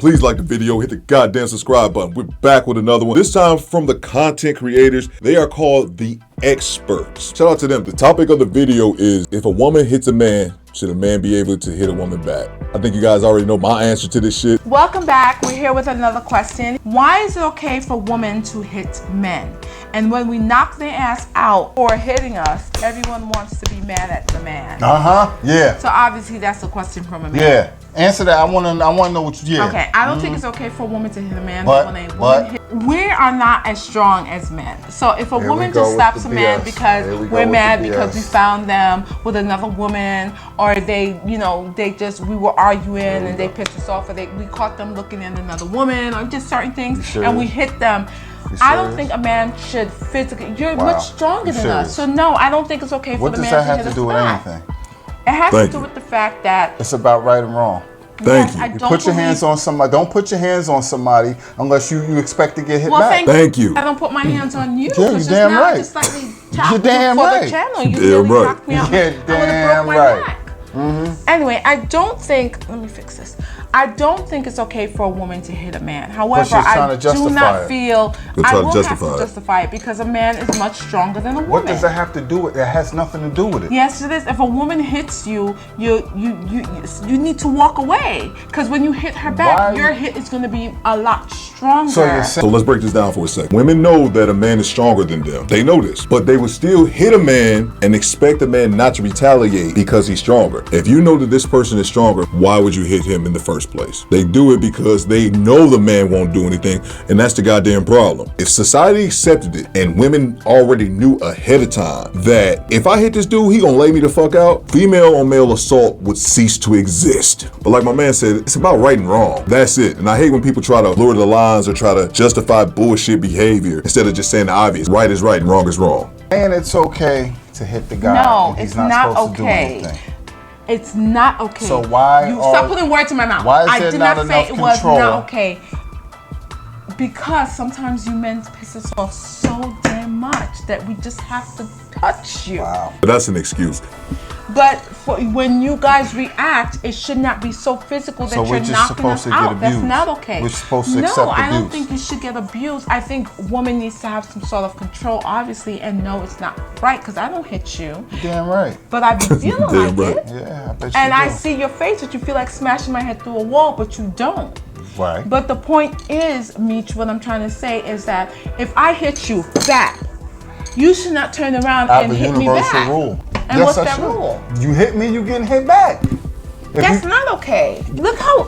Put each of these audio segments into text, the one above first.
Please like the video, hit the goddamn subscribe button. We're back with another one. This time from the content creators. They are called the experts. Shout out to them. The topic of the video is, if a woman hits a man, should a man be able to hit a woman back? I think you guys already know my answer to this shit. Welcome back. We're here with another question. Why is it okay for women to hit men? And when we knock their ass out for hitting us, everyone wants to be mad at the man. Yeah. So obviously that's a question from a man. Yeah. Answer that. I want to know what you. Yeah. Okay. I don't think it's okay for a woman to hit a man. We are not as strong as men. So if a woman just slaps a man because we're mad because we found them with another woman, or we were arguing and they pissed us off, or we caught them looking at another woman, or just certain things, and we hit them. I don't think a man should physically. You're much stronger than us, so no, I don't think it's okay for the man to hit us. What does that have to do with anything? It has to do with the fact that it's about right and wrong. Thank you. You put your hands on somebody. Don't put your hands on somebody unless you expect to get hit back. Thank you. I don't put my hands on you. Yeah, you're damn right. You're damn right. The channel. You really knocked me out. You're damn right. Anyway, I don't think. Let me fix this. I don't think it's okay for a woman to hit a man. However, I do not feel I will have to justify it because a man is much stronger than a woman. What does that have to do with it? It has nothing to do with it. Yes, it is. If a woman hits you, you need to walk away, because when you hit her back, your hit is going to be a lot stronger. So let's break this down for a second. Women know that a man is stronger than them. They know this, but they would still hit a man and expect a man not to retaliate because he's stronger. If you know that this person is stronger, why would you hit him in the first place? They do it because they know the man won't do anything, and that's the goddamn problem. If society accepted it and women already knew ahead of time that if I hit this dude, he gonna lay me the fuck out, female on male assault would cease to exist. But like my man said, it's about right and wrong. That's it. And I hate when people try to blur the lines or try to justify bullshit behavior instead of just saying the obvious. Right is right and wrong is wrong. And it's okay to hit the guy. No, it's not okay. It's not okay. So why you stop putting words in my mouth? Why is there not enough control? I did not say it was not okay. Because sometimes you men piss us off so damn much that we just have to touch you. Wow. But that's an excuse. But when you guys react, it should not be so physical that you're knocking us out. That's not okay. We're supposed to accept abuse. No, I don't think you should get abused. I think woman needs to have some sort of control, obviously, and know it's not right, because I don't hit you. Damn right. But I be feeling like it. Yeah, I bet you And do. I see your face that you feel like smashing my head through a wall, but you don't. Right. But the point is, Meech, what I'm trying to say is that if I hit you back, you should not turn around and hit me back. I have a universal rule. And yes, what's that rule? You hit me, you getting hit back. That's not okay. Look how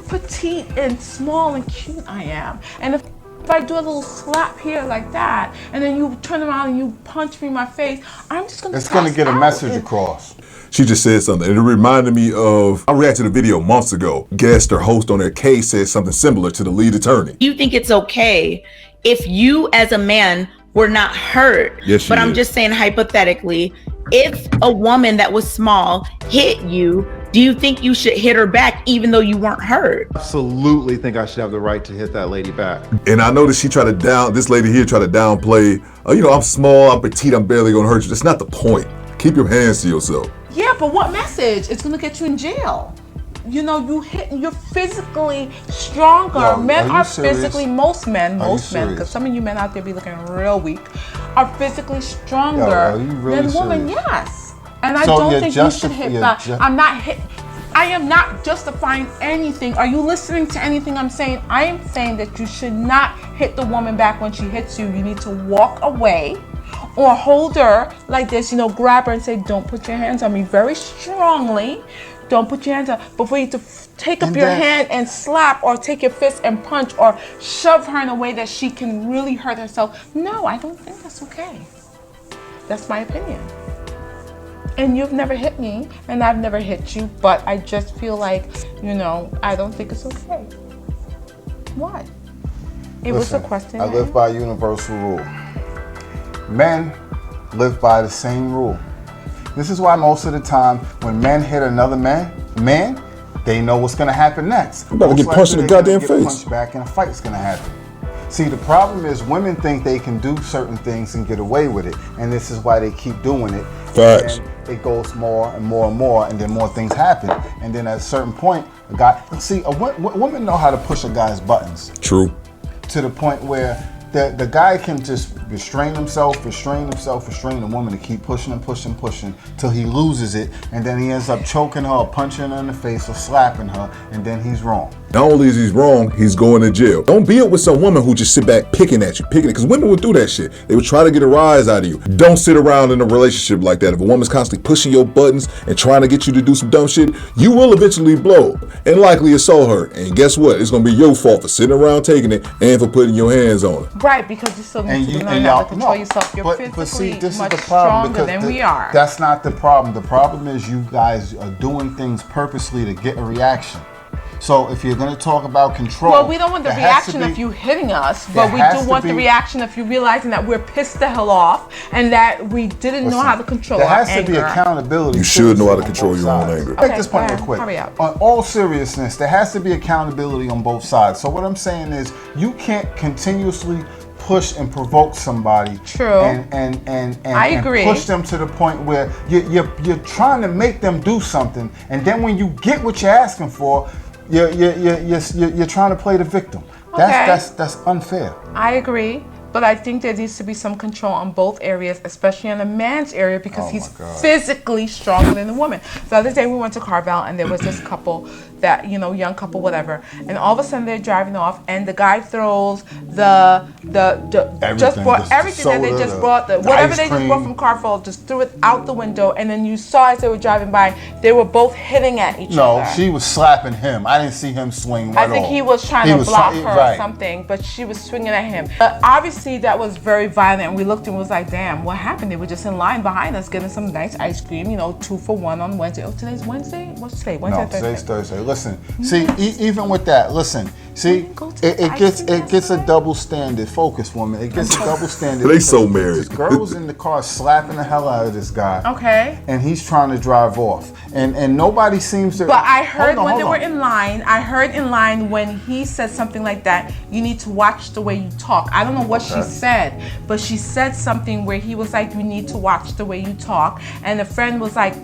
petite and small and cute I am. And if I do a little slap here like that, and then you turn around and you punch me in my face, I'm just gonna. It's gonna get a message across. She just said something, and it reminded me of, I reacted to a video months ago. Guest or host on their case said something similar to the lead attorney. You think it's okay if you as a man were not hurt? Yes, but I'm just saying hypothetically, if a woman that was small hit you, do you think you should hit her back even though you weren't hurt? Absolutely think I should have the right to hit that lady back. And I noticed this lady here tried to downplay, I'm small, I'm petite, I'm barely gonna hurt you. That's not the point. Keep your hands to yourself. Yeah, but what message? It's gonna get you in jail. You're physically stronger. Yo, men are serious? physically, most men, because some of you men out there be looking real weak, are physically stronger than women, yes. And I don't think you should hit back. I am not justifying anything. Are you listening to anything I'm saying? I am saying that you should not hit the woman back when she hits you. You need to walk away or hold her like this, grab her and say, don't put your hands on me, very strongly. Don't put your hands up before you to take up your hand and slap, or take your fist and punch, or shove her in a way that she can really hurt herself. No, I don't think that's okay. That's my opinion. And you've never hit me, and I've never hit you, but I just feel like, I don't think it's okay. Why? It was a question. I live by a universal rule. Men live by the same rule. This is why most of the time when men hit another man, they know what's going to happen next. I'm about to get punched in the goddamn face. Punched back and a fight's going to happen. See, the problem is women think they can do certain things and get away with it, and this is why they keep doing it. Facts. And it goes more and more and more, and then more things happen. And then at a certain point, a guy, see, women know how to push a guy's buttons. True. To the point where the guy can just restrain the woman to keep pushing till he loses it, and then he ends up choking her or punching her in the face or slapping her, and then he's wrong. Not only is he wrong, he's going to jail. Don't be it with some woman who just sit back picking at you, because women would do that shit. They would try to get a rise out of you. Don't sit around in a relationship like that. If a woman's constantly pushing your buttons and trying to get you to do some dumb shit, you will eventually blow and likely assault her. And guess what? It's going to be your fault for sitting around taking it and for putting your hands on it. Right, because you still need to learn how to control yourself. You're physically much stronger than we are. That's not the problem. The problem is you guys are doing things purposely to get a reaction. So if you're going to talk about control, well, we don't want the reaction of you hitting us, but we do want the reaction of you realizing that we're pissed the hell off and that we didn't know how to control our anger. There has to be accountability. You should know how to control your own anger. Take this point real quick. Hurry up. On all seriousness, there has to be accountability on both sides. So what I'm saying is, you can't continuously push and provoke somebody. True. And I agree. Push them to the point where you're trying to make them do something, and then when you get what you're asking for, you're trying to play the victim. That's unfair. I agree, but I think there needs to be some control on both areas, especially on the man's area, because he's physically stronger than the woman. The other day we went to Carvel and there was this couple that, young couple, whatever, and all of a sudden they're driving off and the guy throws everything that they just brought, whatever they just brought from Carvel, just threw it out the window, and then you saw as they were driving by, they were both hitting at each other. No, she was slapping him. I didn't see him swing I think he was trying to block her or something, but she was swinging at him. But obviously that was very violent, and we looked and was like, damn, what happened? They were just in line behind us getting some nice ice cream, 2 for $1 on Wednesday. Oh, today's Wednesday? What's today? Wednesday, no, Thursday? Today's Thursday. Listen, see, even with that, it gets a double standard. Focus, woman. It gets a double standard. They so married. This girl was in the car slapping the hell out of this guy. Okay. And he's trying to drive off. And nobody seems to... But I heard when they were in line, when he said something like that, you need to watch the way you talk. I don't know what she said, but she said something where he was like, you need to watch the way you talk. And the friend was like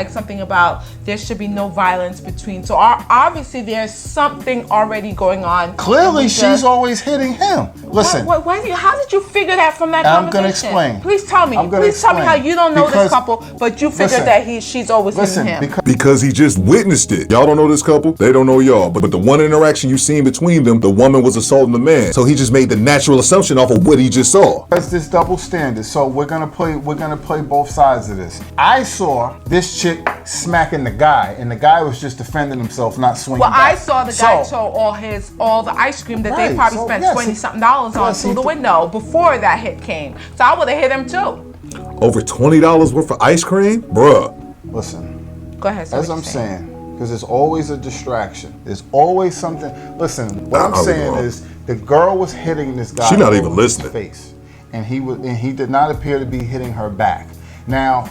something about there should be no violence between. So obviously there's something already going on. Clearly she's always hitting him. Listen. How did you figure that from that conversation? I'm going to explain. Please tell me. Please tell me how you don't know this couple, but you figured that she's always hitting him. Because he just witnessed it. Y'all don't know this couple. They don't know y'all. But the one interaction you seen between them, the woman was assaulting the man. So he just made the natural assumption off of what he just saw. That's this double standard. So we're gonna play both sides of this. I saw this chick smacking the guy, and the guy was just defending himself, not swinging back. I saw the guy throw all the ice cream that they probably spent $20-something on through the window before that hit came. So I would have hit him too. Over $20 worth of ice cream? Bruh. Listen. Go ahead. As I'm saying, because there's always a distraction. There's always something. Listen, what I'm saying is the girl was hitting this guy. She's not even listening. Face, and he did not appear to be hitting her back. Now,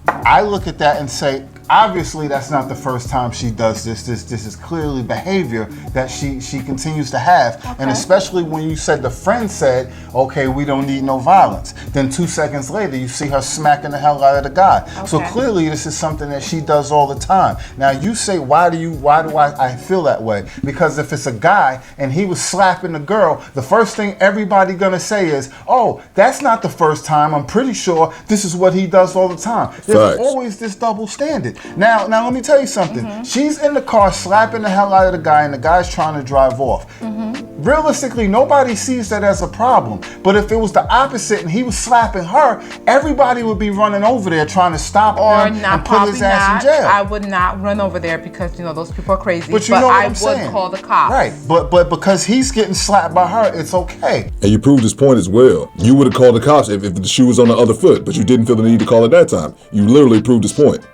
I look at that and say, obviously that's not the first time she does this. This is clearly behavior that she continues to have. Okay. And especially when you said the friend said, okay, we don't need no violence. Then 2 seconds later, you see her smacking the hell out of the guy. Okay. So clearly this is something that she does all the time. Now you say, why do I feel that way? Because if it's a guy and he was slapping the girl, the first thing everybody gonna say is, oh, that's not the first time. I'm pretty sure this is what he does all the time. There's always this double standard. Now let me tell you something. Mm-hmm. She's in the car slapping the hell out of the guy, and the guy's trying to drive off. Mm-hmm. Realistically, nobody sees that as a problem. But if it was the opposite and he was slapping her, everybody would be running over there trying to stop him and put his ass in jail. I would not run over there because those people are crazy. But I would call the cops. Right, but because he's getting slapped by her, it's okay. And you proved his point as well. You would have called the cops if the shoe was on the other foot, but you didn't feel the need to call at that time. You literally proved his point.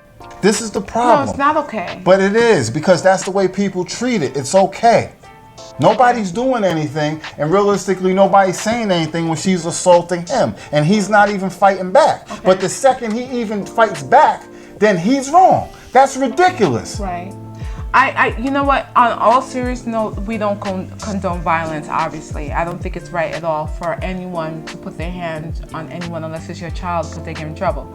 This is the problem. No, it's not okay. But it is, because that's the way people treat it. It's okay. Nobody's doing anything, and realistically, nobody's saying anything when she's assaulting him, and he's not even fighting back. Okay. But the second he even fights back, then he's wrong. That's ridiculous. Right. You know what? On all serious note, we don't condone violence. Obviously, I don't think it's right at all for anyone to put their hands on anyone unless it's your child, because they get in trouble.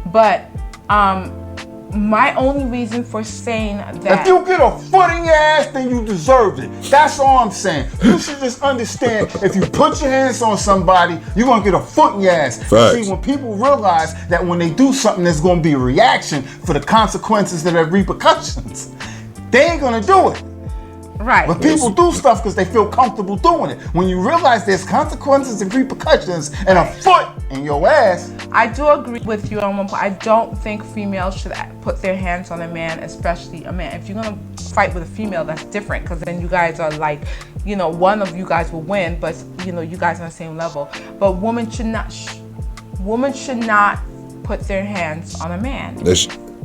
But My only reason for saying that, if you get a foot in your ass, then you deserve it. That's all I'm saying. You should just understand, if you put your hands on somebody, you're gonna get a foot in your ass. Facts. See, when people realize that when they do something, there's gonna be a reaction for the consequences that have repercussions, they ain't gonna do it. right? But people do stuff because they feel comfortable doing it. When you realize there's consequences and repercussions and a foot in your ass. I do agree with you on one point. I don't think females should put their hands on a man, especially a man. If you're gonna fight with a female, that's different, because then you guys are like, you know, one of you guys will win, but you know, you guys are on the same level. But women should not put their hands on a man.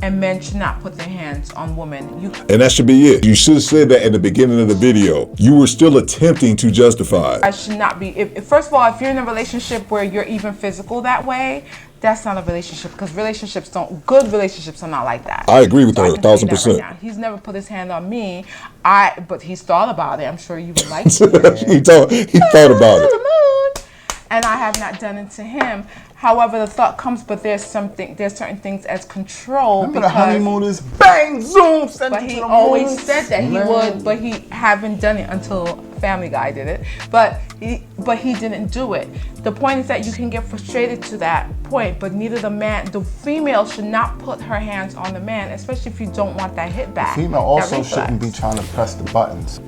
And men should not put their hands on women. And that should be it. You should have said that in the beginning of the video. You were still attempting to justify. I should not be. First of all, if you're in a relationship where you're even physical that way, that's not a relationship, because good relationships are not like that. I agree with her 1,000%. Right, he's never put his hand on me, but he's thought about it. I'm sure you would like to. he thought about it. And I have not done it to him. However, the thought comes, but there's certain things as control. Remember the honeymooners, bang, zoom, send but it to he the always moon. said that he would, but he haven't done it until Family Guy did it. But he didn't do it. The point is that you can get frustrated to that point, but the female should not put her hands on the man, especially if you don't want that hit back. The female also shouldn't be trying to press the buttons.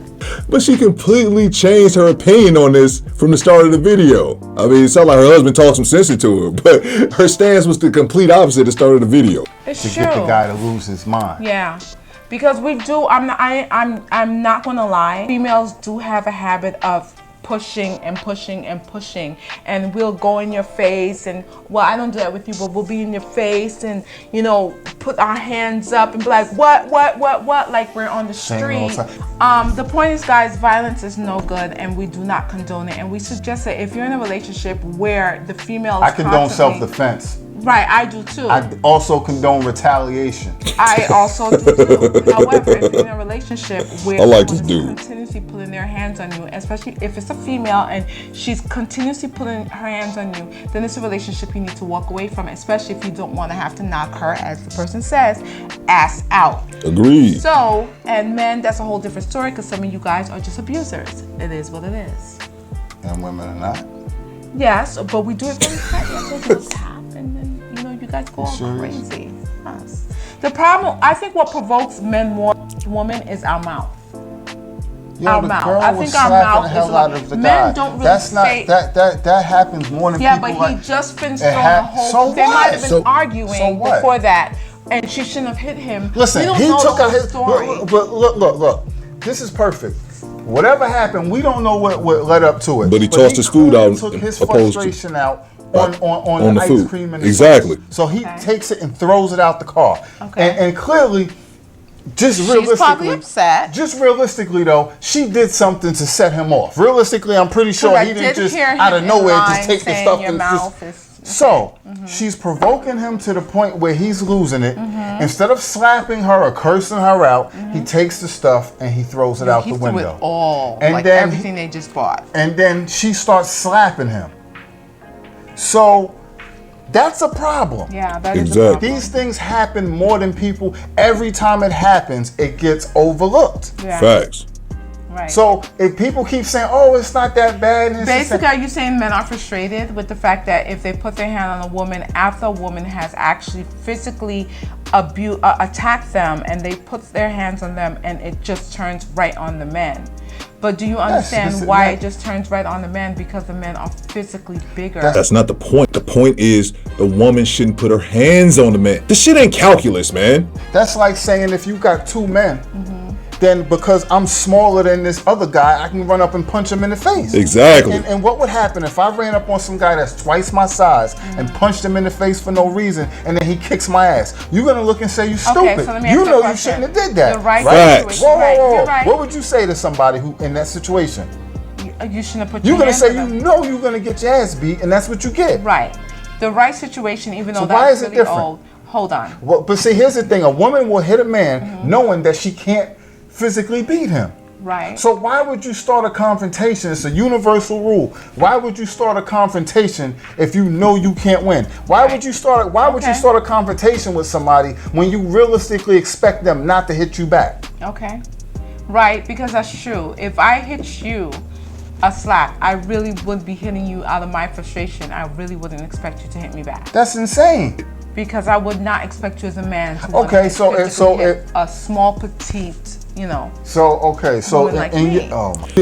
But she completely changed her opinion on this from the start of the video. I mean, it sounded like her husband talked some sense into her, but her stance was the complete opposite at the start of the video. It's to true. Get the guy to lose his mind. Yeah, because we do. I'm not gonna lie. Females do have a habit of pushing and pushing and pushing, and we'll go in your face, and well, I don't do that with you, but we'll be in your face and, you know, put our hands up and be like, what, like we're on the street. The point is, guys, violence is no good, and we do not condone it, and we suggest that if you're in a relationship where the female is condone self-defense. Right, I do too. I also condone retaliation. I also do too. However, if you're in a relationship where someone is continuously putting their hands on you, especially if it's a female and she's continuously putting her hands on you, then it's a relationship you need to walk away from, especially if you don't want to have to knock her, as the person says, ass out. Agreed. So, and men, that's a whole different story, because some of you guys are just abusers. It is what it is. And women are not. Yes, but we do it very quietly. And then, you know, you guys go all crazy. Yes. The problem, I think what provokes men more than women is our mouth. Our mouth. I think our mouth is like, men don't really say. That happens more than people. Yeah, but he just finished throwing a whole. They might have been arguing before that, and she shouldn't have hit him. Listen, he took out his story. But look. This is perfect. Whatever happened, we don't know what led up to it. But he tossed his food out. Took his frustration out on the ice cream and exactly. So he takes it and throws it out the car. Okay. And clearly, she's probably upset. Just realistically, though, she did something to set him off. Realistically, I'm pretty sure he didn't just out of nowhere just take the stuff and just. So she's provoking him to the point where he's losing it. Instead of slapping her or cursing her out, he takes the stuff and he throws it out the window. He threw it all, and like then everything they just bought. And then she starts slapping him. So that's a problem. Yeah, that is a problem. These things happen more than people. Every time it happens, it gets overlooked. Yeah. Facts. Right. So if people keep saying, "Oh, it's not that bad," basically, are you saying men are frustrated with the fact that if they put their hand on a woman after a woman has actually physically attacked them, and they put their hands on them, and it just turns right on the men? But do you understand why it just turns right on the men? Because the men are physically bigger. That's not the point. The point is the woman shouldn't put her hands on the man. This shit ain't calculus, man. That's like saying if you got two men, then because I'm smaller than this other guy, I can run up and punch him in the face. Exactly. And what would happen if I ran up on some guy that's twice my size and punched him in the face for no reason, and then he kicks my ass? You're gonna look and say you stupid. Okay, so let me ask you know you you shouldn't have did that. The right situation. Whoa. Right. What would you say to somebody who in that situation? You shouldn't have put You're your gonna hands say on them. you know you're gonna get your ass beat, and that's what you get. Right. The right situation, even though why that's is it really different? old. Hold on. Well, but see, here's the thing: a woman will hit a man knowing that she can't physically beat him. Right. So why would you start a confrontation? It's a universal rule. Why would you start a confrontation if you know you can't win? Why would you start a confrontation with somebody when you realistically expect them not to hit you back? Okay. Right, because that's true. If I hit you a slap, I really would be hitting you out of my frustration. I really wouldn't expect you to hit me back. That's insane. Because I would not expect you as a man to hit a small, petite, you know. If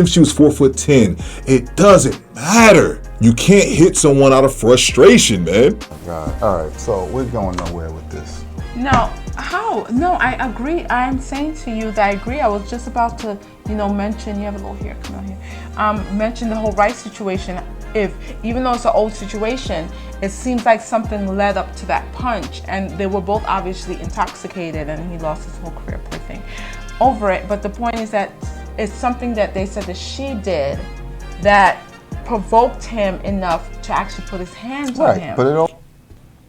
she was 4'10", it doesn't matter. You can't hit someone out of frustration, man. Oh God. All right, so we're going nowhere with this. No, how? No, I agree. I'm saying to you that I agree. I was just about to, mention, you have a little hair, come out here. Mention the whole rice situation. Even though it's an old situation, it seems like something led up to that punch, and they were both obviously intoxicated, and he lost his whole career, poor thing, over it. But the point is that it's something that they said that she did that provoked him enough to actually put his hands on him. But it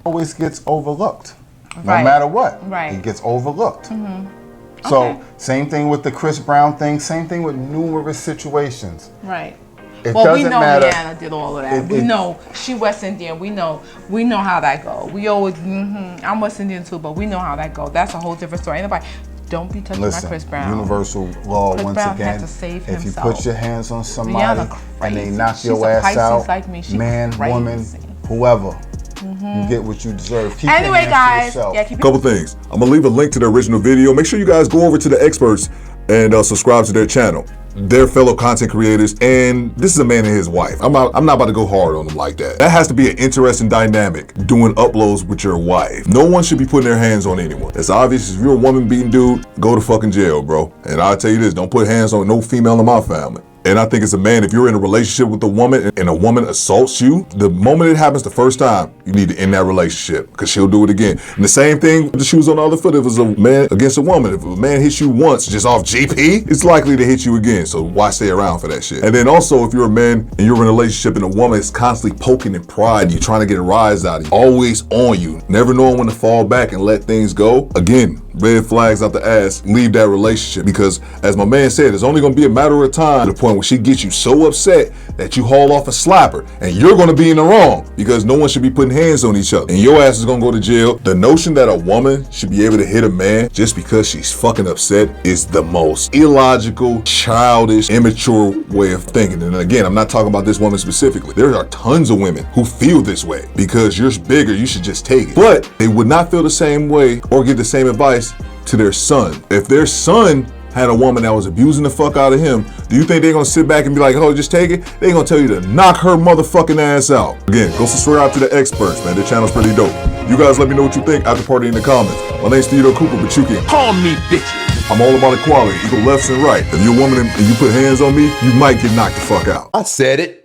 always gets overlooked. No matter what, it gets overlooked. Mm-hmm. So same thing with the Chris Brown thing, same thing with numerous situations. Right. We know Rihanna did all of that. We know she West Indian. We know how that go. We always, I'm West Indian too, but we know how that go. That's a whole different story. Anybody, don't be touching my Chris Brown. Universal law Chris once Brown again. Had to save if himself. You put your hands on somebody and they knock your She's ass out, like me. man, woman, whoever. You get what you deserve. Keep anyway, guys, couple things. I'm gonna leave a link to the original video. Make sure you guys go over to the experts and subscribe to their channel. They're fellow content creators, and this is a man and his wife. I'm not about to go hard on them like that. That has to be an interesting dynamic, doing uploads with your wife. No one should be putting their hands on anyone. It's obvious if you're a woman beating dude, go to fucking jail, bro. And I'll tell you this, don't put hands on no female in my family. And I think as a man, if you're in a relationship with a woman and a woman assaults you, the moment it happens the first time, you need to end that relationship because she'll do it again. And the same thing with the shoes on the other foot. If it's a man against a woman, if a man hits you once just off GP, it's likely to hit you again. So why stay around for that shit? And then also, if you're a man and you're in a relationship and a woman is constantly poking and prying, you're trying to get a rise out of you, always on you, never knowing when to fall back and let things go. Again, red flags out the ass, leave that relationship because as my man said, it's only gonna be a matter of time to the point where she gets you so upset that you haul off a slapper and you're gonna be in the wrong because no one should be putting hands on each other and your ass is gonna go to jail. The notion that a woman should be able to hit a man just because she's fucking upset is the most illogical, childish, immature way of thinking. And again, I'm not talking about this woman specifically. There are tons of women who feel this way because you're bigger, you should just take it. But they would not feel the same way or give the same advice to their son. If their son had a woman that was abusing the fuck out of him, do you think they're gonna sit back and be like, oh, just take it? They're gonna tell you to knock her motherfucking ass out. Again, go subscribe to the experts, man. Their channel's pretty dope. You guys let me know what you think after party in the comments. My name's Theodore Cooper, but you can call me bitches. I'm all about equality, equal lefts and right. If you're a woman and you put hands on me, you might get knocked the fuck out. I said it.